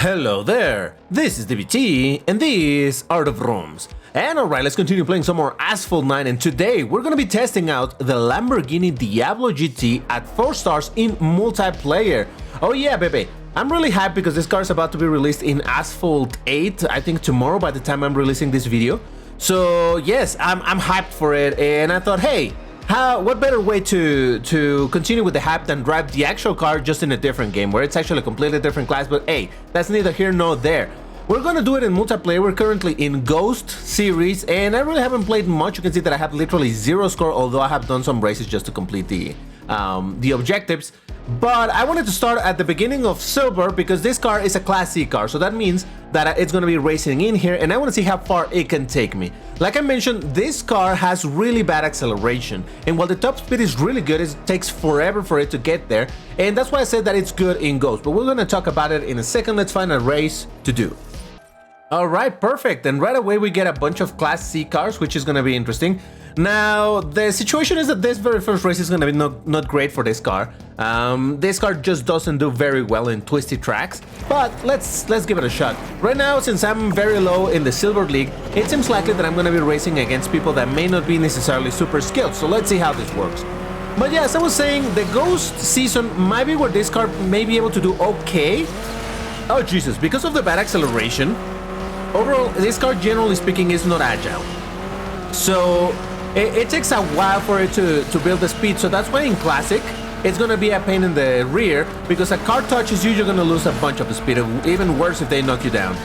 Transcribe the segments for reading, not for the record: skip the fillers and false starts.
Hello there, this is DBT and this Art of Rooms. And alright, let's continue playing some more Asphalt 9, and today we're gonna be testing out the Lamborghini Diablo GT at 4 stars in multiplayer. Oh yeah, baby, I'm really hyped because this car is about to be released in Asphalt 8, I think tomorrow by the time I'm releasing this video. So yes, I'm hyped for it, and I thought, hey, what better way to continue with the hype than drive the actual car just in a different game where it's actually a completely different class, but hey, that's neither here nor there. We're gonna do it in multiplayer. We're currently in Ghost series and I really haven't played much. You can see that I have literally 0 score, although I have done some races just to complete the objectives. But I wanted to start at the beginning of Silver because this car is a Class C car, so that means that it's going to be racing in here, and I want to see how far it can take me. Like I mentioned, this car has really bad acceleration, and while the top speed is really good, it takes forever for it to get there, and that's why I said that it's good in Ghost, but we're going to talk about it in a second. Let's find a race to do. Alright, perfect, and right away we get a bunch of Class C cars, which is going to be interesting. Now, the situation is that this very first race is going to be not great for this car. This car just doesn't do very well in twisty tracks, but let's give it a shot. Right now, since I'm very low in the Silver League, it seems likely that I'm going to be racing against people that may not be necessarily super skilled, so let's see how this works. But yeah, as I was saying, the Ghost season might be where this car may be able to do okay. Oh Jesus, because of the bad acceleration, overall, this car generally speaking is not agile. So it takes a while for it to build the speed, so that's why in Classic it's gonna be a pain in the rear, because a car touches you, you're gonna lose a bunch of speed, even worse if they knock you down.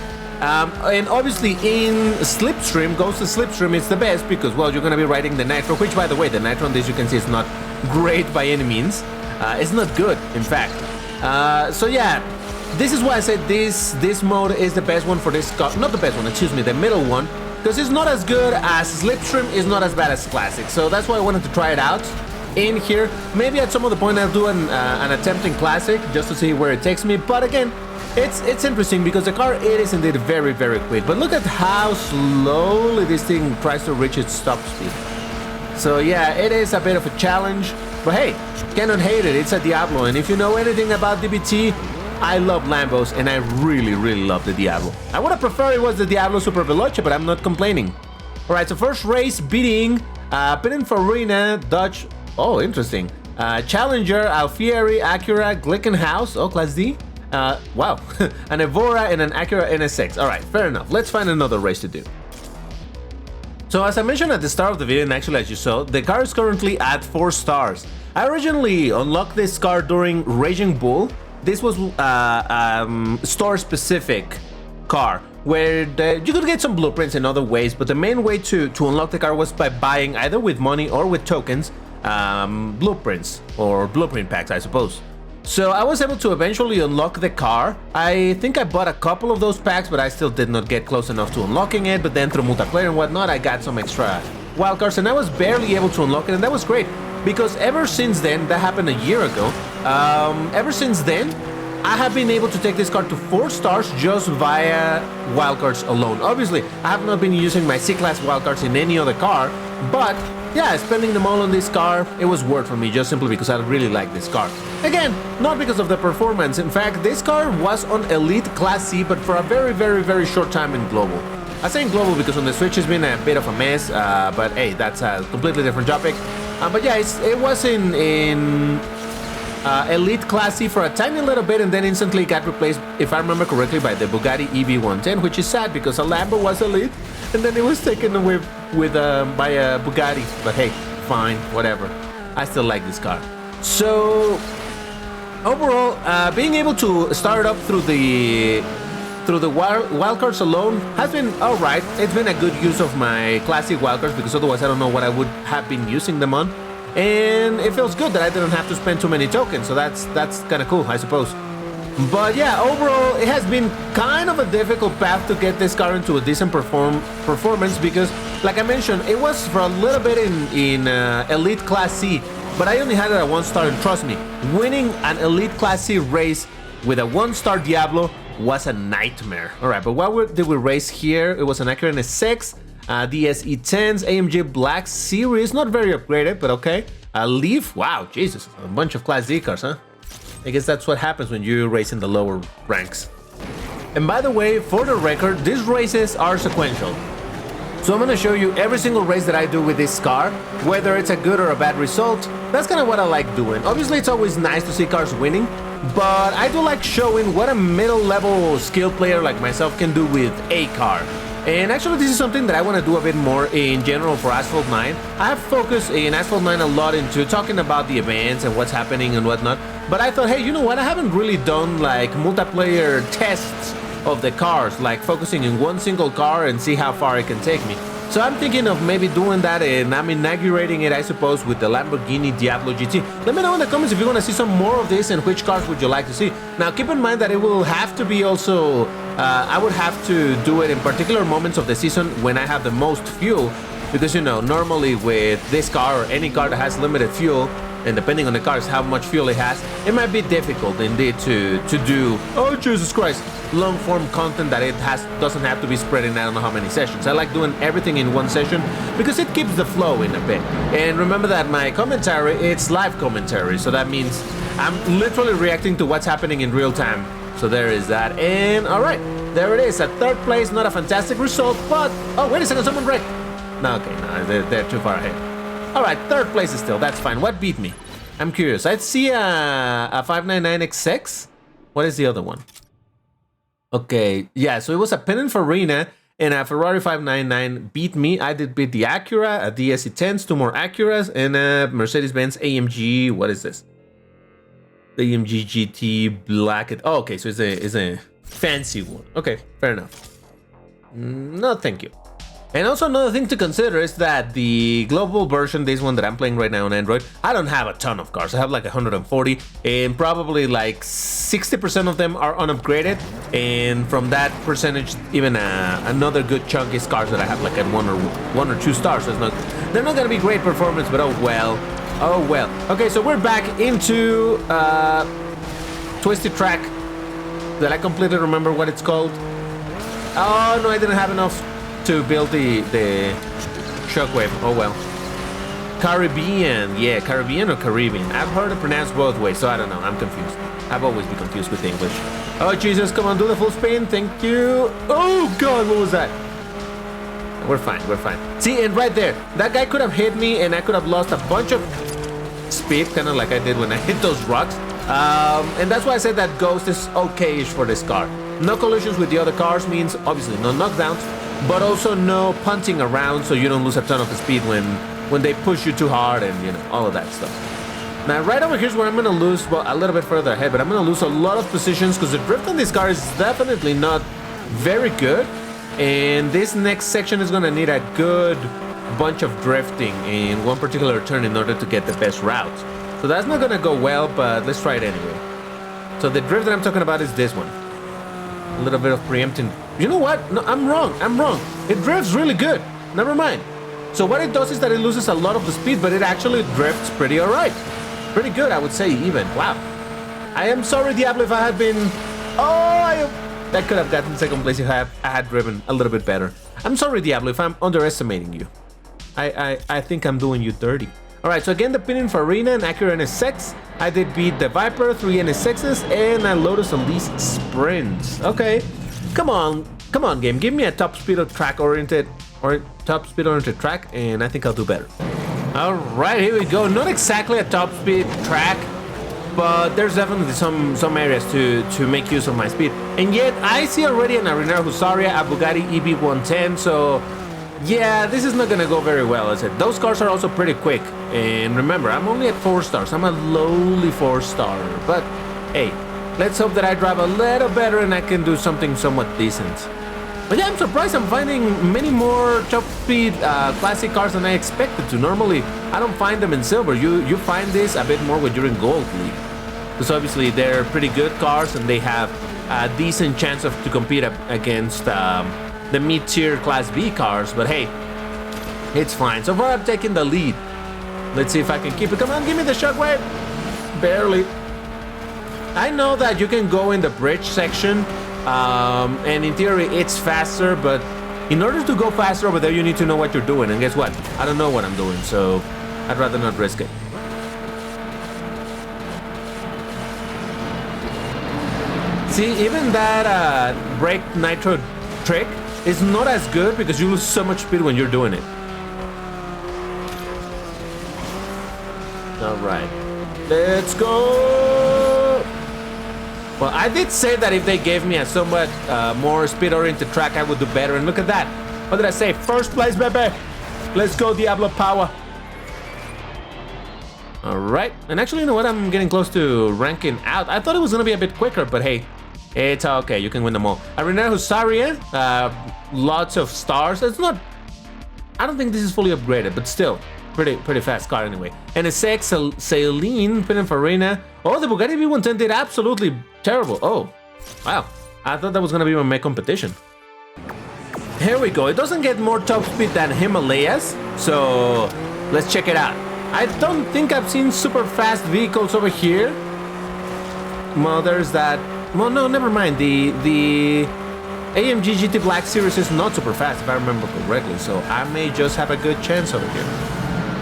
And obviously in Slipstream, Ghost to Slipstream, it's the best because, well, you're gonna be riding the Nitro, which by the way, the Nitro on this you can see is not great by any means. It's not good, in fact. So yeah, this is why I said this mode is the best one for this car. Not the best one, excuse me, the middle one. Because it's not as good as Slipstream, is not as bad as Classic. So that's why I wanted to try it out in here. Maybe at some other point I'll do an attempt in Classic just to see where it takes me. But again, it's interesting because the car, it is indeed very, very quick. But look at how slowly this thing tries to reach its top speed. So yeah, it is a bit of a challenge. But hey, cannot hate it. It's a Diablo. And if you know anything about DBT, I love Lambos, and I really, really love the Diablo. I would have preferred it was the Diablo Super Veloce, but I'm not complaining. Alright, so first race, beating Pininfarina, Dodge, oh, interesting. Challenger, Alfieri, Acura, 𝐓𝐚𝐤𝐞, oh, Class D. Wow, an Evora and an Acura NSX. Alright, fair enough. Let's find another race to do. So as I mentioned at the start of the video, and actually as you saw, the car is currently at 4 stars. I originally unlocked this car during Raging Bull. This was store-specific car, where you could get some blueprints in other ways, but the main way to unlock the car was by buying, either with money or with tokens, blueprints, or blueprint packs, I suppose. So I was able to eventually unlock the car. I think I bought a couple of those packs, but I still did not get close enough to unlocking it, but then through multiplayer and whatnot, I got some extra wildcards, and I was barely able to unlock it, and that was great. Because ever since then, that happened a year ago, ever since then, I have been able to take this car to 4 stars just via wildcards alone. Obviously, I have not been using my C-Class wildcards in any other car, but yeah, spending them all on this car, it was worth for me just simply because I really like this car. Again, not because of the performance. In fact, this car was on Elite Class C, but for a very, very, very short time in Global. I'm saying Global because on the Switch it's been a bit of a mess, but hey, that's a completely different topic. But yeah, it was in Elite Class C for a tiny little bit, and then instantly got replaced, if I remember correctly, by the Bugatti EV110, which is sad because a Lambo was Elite, and then it was taken away by a Bugatti. But hey, fine, whatever. I still like this car. So overall, being able to start up through the wildcards alone has been alright. It's been a good use of my classic wildcards because otherwise I don't know what I would have been using them on. And it feels good that I didn't have to spend too many tokens, so that's kind of cool, I suppose. But yeah, overall it has been kind of a difficult path to get this car into a decent performance because, like I mentioned, it was for a little bit in Elite Class C, but I only had it at 1 star, and trust me, winning an Elite Class C race with a 1-star Diablo was a nightmare. Alright, but what did we race here? It was an Acura NSX, DSE10s, AMG Black Series, not very upgraded, but okay. Leaf, wow, Jesus, a bunch of Class D cars, huh? I guess that's what happens when you race in the lower ranks. And by the way, for the record, these races are sequential. So I'm gonna show you every single race that I do with this car, whether it's a good or a bad result. That's kind of what I like doing. Obviously, it's always nice to see cars winning, but I do like showing what a middle-level skill player like myself can do with a car. And actually, this is something that I want to do a bit more in general for Asphalt 9. I have focused in Asphalt 9 a lot into talking about the events and what's happening and whatnot. But I thought, hey, you know what? I haven't really done like multiplayer tests of the cars, like focusing in one single car and see how far it can take me. So I'm thinking of maybe doing that, and I'm inaugurating it, I suppose, with the Lamborghini Diablo GT. Let me know in the comments if you want to see some more of this and which cars would you like to see. Now, keep in mind that it will have to be also, I would have to do it in particular moments of the season when I have the most fuel, because, you know, normally with this car or any car that has limited fuel, and depending on the cars how much fuel it has, it might be difficult indeed to do, oh Jesus Christ, long form content that it doesn't have to be spread in I don't know how many sessions. I like doing everything in one session because it keeps the flow in a bit. And remember that my commentary, it's live commentary, so that means I'm literally reacting to what's happening in real time. So there is that. And all right, there it is, at third place. Not a fantastic result, but oh wait a second, someone wrecked. No, okay, no, they're too far ahead. All right, third place is still, that's fine. What beat me? I'm curious. I'd see a 599XX. What is the other one? Okay, yeah, so it was a Pininfarina and a Ferrari 599 beat me. I did beat the Acura, a DSE10s, 2 more Acuras, and a Mercedes-Benz AMG. What is this? The AMG GT Black. Oh, okay, so it's a fancy one. Okay, fair enough. No, thank you. And also another thing to consider is that the global version, this one that I'm playing right now on Android, I don't have a ton of cars. I have like 140, and probably like 60% of them are unupgraded. And from that percentage, even another good chunk is cars that I have like at one or two stars. So they're not gonna be great performance, but oh well. Oh well. Okay, so we're back into Twisted Track. Did I completely remember what it's called? Oh no, I didn't have enough to build the shockwave. Oh well. Caribbean. Yeah, Caribbean or Caribbean. I've heard it pronounced both ways, so I don't know. I'm confused. I've always been confused with English. Oh Jesus, come on, do the full spin. Thank you. Oh God, what was that? We're fine, we're fine. See, and right there, that guy could have hit me and I could have lost a bunch of speed, kind of like I did when I hit those rocks. And that's why I said that Ghost is okay-ish for this car. No collisions with the other cars means obviously no knockdowns, but also no punting around so you don't lose a ton of the speed when they push you too hard and, you know, all of that stuff. Now, right over here's where I'm going to lose, well, a little bit further ahead, but I'm going to lose a lot of positions because the drift on this car is definitely not very good. And this next section is going to need a good bunch of drifting in one particular turn in order to get the best route. So that's not going to go well, but let's try it anyway. So the drift that I'm talking about is this one. A little bit of preempting. You know what? No, I'm wrong. It drifts really good. Never mind. So what it does is that it loses a lot of the speed, but it actually drifts pretty alright. Pretty good, I would say, even. Wow. I am sorry, Diablo, if I had been... Oh, I could have gotten second place if I had driven a little bit better. I'm sorry, Diablo, if I'm underestimating you. I think I'm doing you dirty. Alright, so again, the Pininfarina and Acura NSX. I did beat the Viper, 3 NSXs, and a Lotus Elise Sprint. Okay, come on game, give me a top speed track oriented track, and I think I'll do better. Alright, here we go. Not exactly a top speed track, but there's definitely some areas to make use of my speed. And yet, I see already an Arenaro Husaria, a Bugatti EB110, so... yeah, this is not gonna go very well. As I said, those cars are also pretty quick. And remember, I'm only at 4 stars. I'm a lowly 4-star. But hey, let's hope that I drive a little better and I can do something somewhat decent. But yeah, I'm surprised I'm finding many more top speed classic cars than I expected to. Normally, I don't find them in silver. You find this a bit more when you're in gold league. Because obviously they're pretty good cars and they have a decent chance to compete against the mid-tier Class B cars, but hey, it's fine. So far, I'm taking the lead. Let's see if I can keep it. Come on, give me the shockwave. Barely. I know that you can go in the bridge section, and in theory, it's faster, but in order to go faster over there, you need to know what you're doing, and guess what? I don't know what I'm doing, so I'd rather not risk it. See, even that brake nitro trick is not as good because you lose so much speed when you're doing it. All right, let's go. Well, I did say that if they gave me a somewhat more speed-oriented track, I would do better. And look at that. What did I say? First place, baby. Let's go, Diablo power. All right. And actually, you know what? I'm getting close to ranking out. I thought it was going to be a bit quicker, but hey, it's okay. You can win them all. Arena Husaria, lots of stars. It's not... I don't think this is fully upgraded, but still, pretty fast car anyway. NSX, Saline, Pininfarina. Oh, the Bugatti V110 did absolutely terrible. Oh, wow. I thought that was going to be my competition. Here we go. It doesn't get more top speed than Himalayas, so let's check it out. I don't think I've seen super fast vehicles over here. Well, there's that. Well, no, never mind. The AMG GT Black Series is not super fast, if I remember correctly, so I may just have a good chance over here.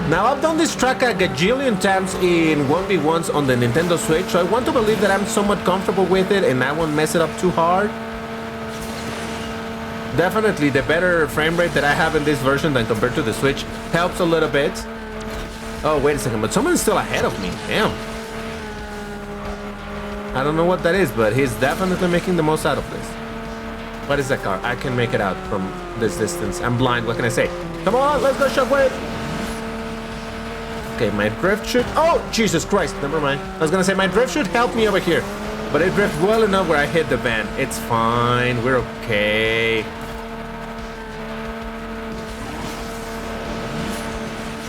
Now, I've done this track a gajillion times in 1v1s on the Nintendo Switch, so I want to believe that I'm somewhat comfortable with it and I won't mess it up too hard. Definitely, the better frame rate that I have in this version than compared to the Switch helps a little bit. Oh, wait a second, but someone's still ahead of me. Damn. I don't know what that is, but he's definitely making the most out of this. What is that car? I can make it out from this distance. I'm blind, what can I say? Come on, let's go, Shockwave! Okay, my drift should... Oh, Jesus Christ, never mind. I was gonna say, my drift should help me over here. But it drifted well enough where I hit the van. It's fine, we're okay.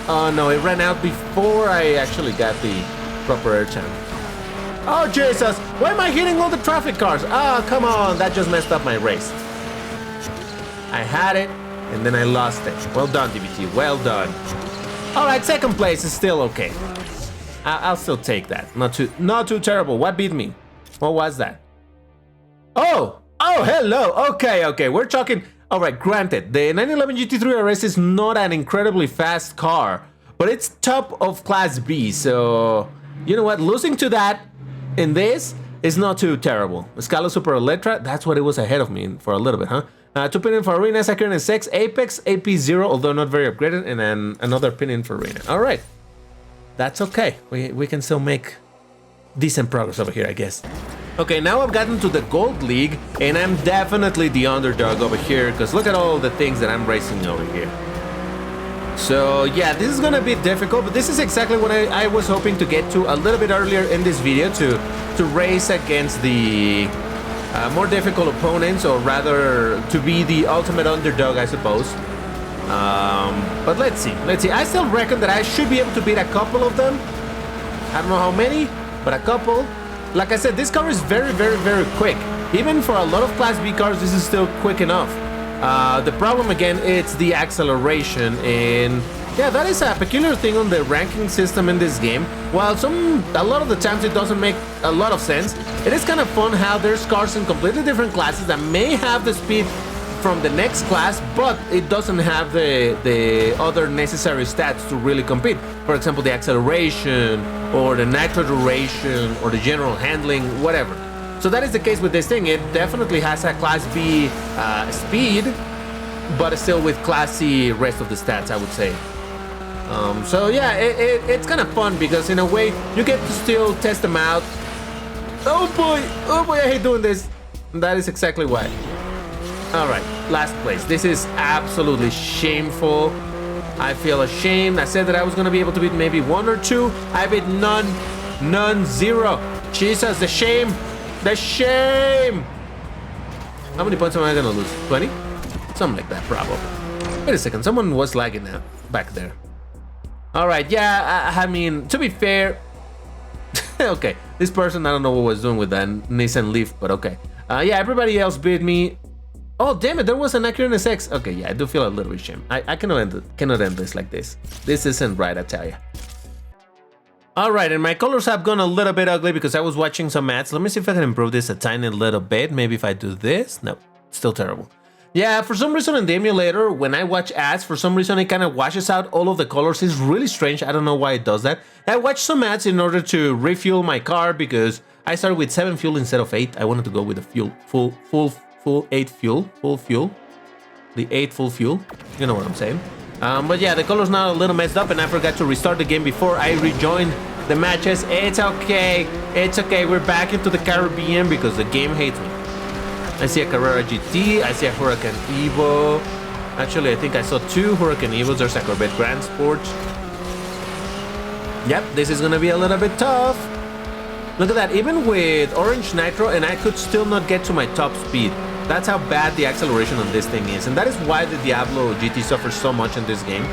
Oh no, it ran out before I actually got the proper air time. Oh Jesus, why am I hitting all the traffic cars? Oh, come on, that just messed up my race. I had it, and then I lost it. Well done, DBT, well done. All right, second place is still okay. I'll still take that. Not too terrible. What beat me? What was that? Oh, hello. Okay, we're talking. All right, granted, the 911 GT3 RS is not an incredibly fast car, but it's top of Class B. So you know what? Losing to that in this is not too terrible. Scala Super Electra, that's what it was ahead of me for a little bit, huh? Two Pininfarina, Sakura NSX, Apex, AP0, although not very upgraded, and then another Pininfarina. All right, that's okay. We can still make decent progress over here, I guess. Okay, now I've gotten to the Gold League, and I'm definitely the underdog over here, because look at all the things that I'm racing over here. So yeah, this is gonna be difficult, but this is exactly what I was hoping to get to a little bit earlier in this video, to race against the more difficult opponents, or rather to be the ultimate underdog, I suppose. But let's see. I still reckon that I should be able to beat a couple of them. I don't know how many, but a couple. Like I said, this car is very quick. Even for a lot of Class B cars, this is still quick enough. The problem again, it's the acceleration, and yeah, that is a peculiar thing on the ranking system in this game. While a lot of the times it doesn't make a lot of sense, it is kind of fun how there's cars in completely different classes that may have the speed from the next class, but it doesn't have the other necessary stats to really compete. For example, the acceleration, or the nitro duration, or the general handling, whatever. So that is the case with this thing. It definitely has a Class B speed, but still with Class C rest of the stats, I would say. So yeah, it's kind of fun because in a way you get to still test them out. Oh boy, I hate doing this. That is exactly why. All right, last place. This is absolutely shameful. I feel ashamed. I said that I was gonna be able to beat maybe one or two. I beat none, zero. Jesus, the shame. The shame! How many points am I gonna lose? 20? Something like that, probably. Wait a second, someone was lagging now, back there. Alright, yeah, I mean, to be fair... okay, this person, I don't know what was doing with that Nissan Leaf, but okay. Yeah, everybody else beat me. Oh, damn it, there was an Acura NSX. Okay, yeah, I do feel a little bit ashamed. I cannot end this like this. This isn't right, I tell ya. Alright, and my colors have gone a little bit ugly because I was watching some ads. Let me see if I can improve this a tiny little bit. Maybe if I do this. No, still terrible. Yeah, for some reason in the emulator, when I watch ads, for some reason it kind of washes out all of the colors. It's really strange. I don't know why it does that. I watched some ads in order to refuel my car because I started with 7 fuel instead of 8. I wanted to go with the full 8 fuel, full fuel. The 8 full fuel. You know what I'm saying. But yeah, the color's now a little messed up and I forgot to restart the game before I rejoined the matches. It's okay. It's okay. We're back into the Caribbean because the game hates me. I see a Carrera GT. I see a Huracan Evo. Actually, I think I saw 2 Huracan Evos. There's a Corvette Grand Sport. Yep, this is gonna be a little bit tough. Look at that. Even with Orange Nitro, and I could still not get to my top speed. That's how bad the acceleration on this thing is, and that is why the Diablo GT suffers so much in this game.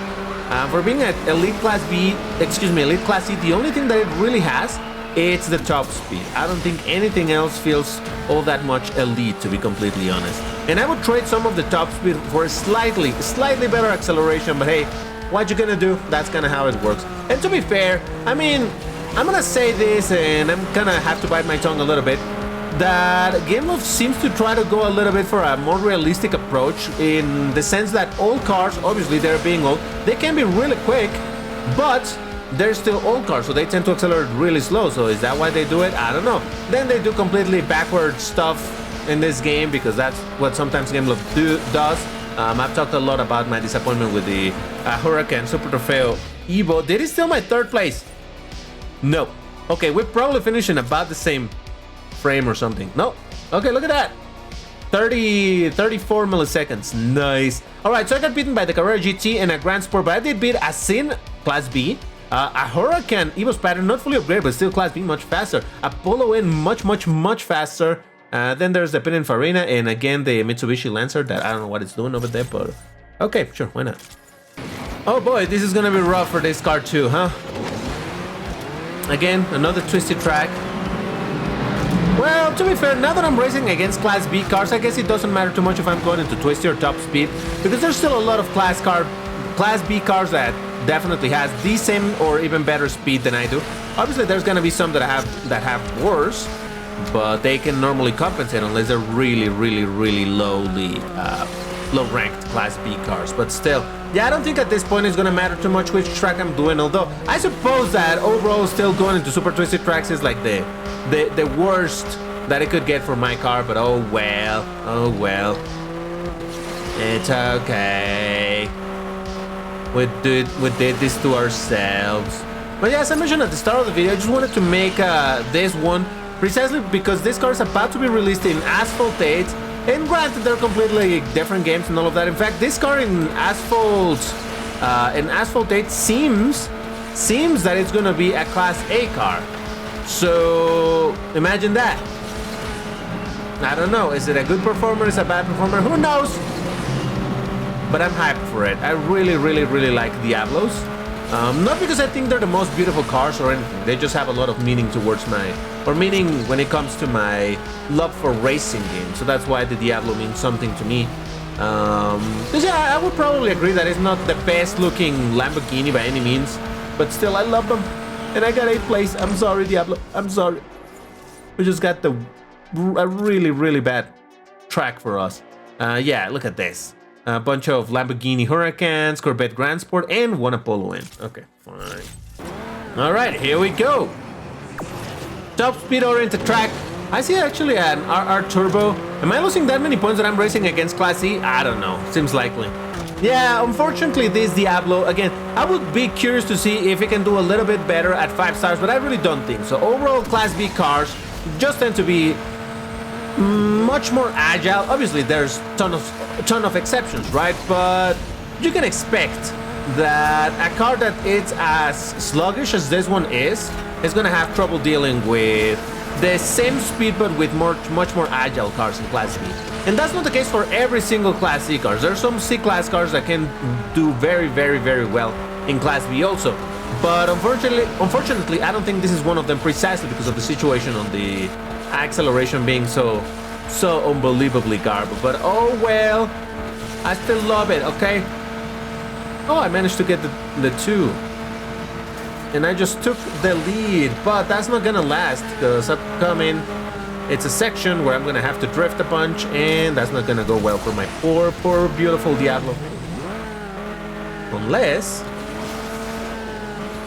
For being at Elite Class B, Elite Class C, the only thing that it really has, it's the top speed. I don't think anything else feels all that much elite, to be completely honest. And I would trade some of the top speed for a slightly better acceleration, but hey, what you gonna do? That's kinda how it works. And to be fair, I mean, I'm gonna say this, and I'm gonna have to bite my tongue a little bit, that GameLoft seems to try to go a little bit for a more realistic approach in the sense that old cars, obviously they're being old, they can be really quick, but they're still old cars, so they tend to accelerate really slow. So is that why they do it? I don't know. Then they do completely backward stuff in this game because that's what sometimes GameLoft does. I've talked a lot about my disappointment with the Huracan Super Trofeo Evo. Did it steal my 3rd place? No. Okay, we're probably finishing about the same frame or something. No. Okay, look at that. 34 milliseconds. Nice. All right, so I got beaten by the Carrera GT and a Grand Sport, but I did beat a Sin Class B, a Huracan Evo's pattern, not fully upgraded, but still Class B, much faster. A Polo N, much faster. Then there's the Pininfarina, and again the Mitsubishi Lancer that I don't know what it's doing over there, but okay, sure, why not? Oh boy, this is gonna be rough for this car too, huh? Again, another twisted track. Well, to be fair, now that I'm racing against Class B cars, I guess it doesn't matter too much if I'm going into twisty or top speed, because there's still a lot of Class B cars that definitely has the same or even better speed than I do. Obviously, there's gonna be some that have worse, but they can normally compensate unless they're really low-ranked Class B cars. But still, yeah, I don't think at this point it's gonna matter too much which track I'm doing. Although I suppose that overall, still going into super twisted tracks is like the worst that it could get for my car. But oh well, it's okay. We did this to ourselves. But yeah, as I mentioned at the start of the video, I just wanted to make this one precisely because this car is about to be released in Asphalt 8. And granted, they're completely different games and all of that. In fact, this car in Asphalt 8 seems that it's gonna be a Class A car. So imagine that. I don't know. Is it a good performer? Is it a bad performer? Who knows? But I'm hyped for it. I really like Diablos. Not because I think they're the most beautiful cars or anything. They just have a lot of meaning towards meaning when it comes to my love for racing games. So that's why the Diablo means something to me. Because yeah, I would probably agree that it's not the best looking Lamborghini by any means, but still I love them. And I got 8th place. I'm sorry, Diablo. I'm sorry. We just got a really bad track for us. Yeah, look at this. A bunch of Lamborghini Huracans, Corvette Grand Sport, and one Apollo N. Okay, fine. All right, here we go. Top speed oriented track. I see actually an RR Turbo. Am I losing that many points that I'm racing against Class C? I don't know. Seems likely. Yeah, unfortunately, this Diablo, again, I would be curious to see if it can do a little bit better at 5 stars, but I really don't think so. Overall, Class B cars just tend to be much more agile. Obviously, there's a ton of exceptions, right? But you can expect that a car that is as sluggish as this one is gonna have trouble dealing with the same speed but with much more agile cars in Class B. And that's not the case for every single Class C cars. There are some C-Class cars that can do very well in Class B also. But unfortunately, I don't think this is one of them precisely because of the situation on the acceleration being so unbelievably garbage. But oh well, I still love it, okay? Oh, I managed to get the 2. And I just took the lead, but that's not gonna last because upcoming, it's a section where I'm gonna have to drift a bunch, and that's not gonna go well for my poor beautiful Diablo. Unless...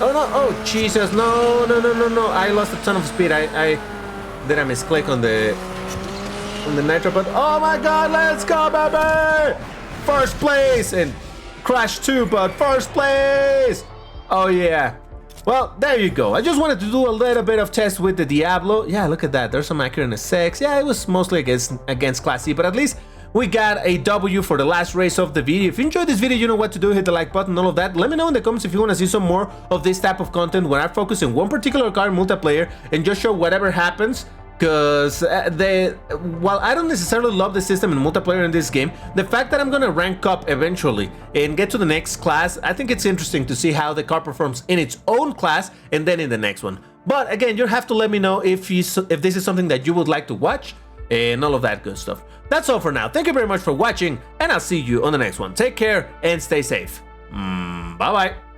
Oh no, oh Jesus, no, I lost a ton of speed. Did I misclick on the nitro button? Oh my god, let's go, baby! First place and crash too, but first place! Oh yeah. Well, there you go. I just wanted to do a little bit of test with the Diablo. Yeah, look at that. There's some accurate 6. Yeah, it was mostly against Class C, but at least we got a W for the last race of the video. If you enjoyed this video, you know what to do. Hit the like button, all of that. Let me know in the comments if you want to see some more of this type of content where I focus on one particular car in multiplayer and just show whatever happens. Because while I don't necessarily love the system in multiplayer in this game, the fact that I'm gonna rank up eventually and get to the next class, I think it's interesting to see how the car performs in its own class and then in the next one. But again, you have to let me know if this is something that you would like to watch and all of that good stuff. That's all for now. Thank you very much for watching, and I'll see you on the next one. Take care and stay safe. Bye bye.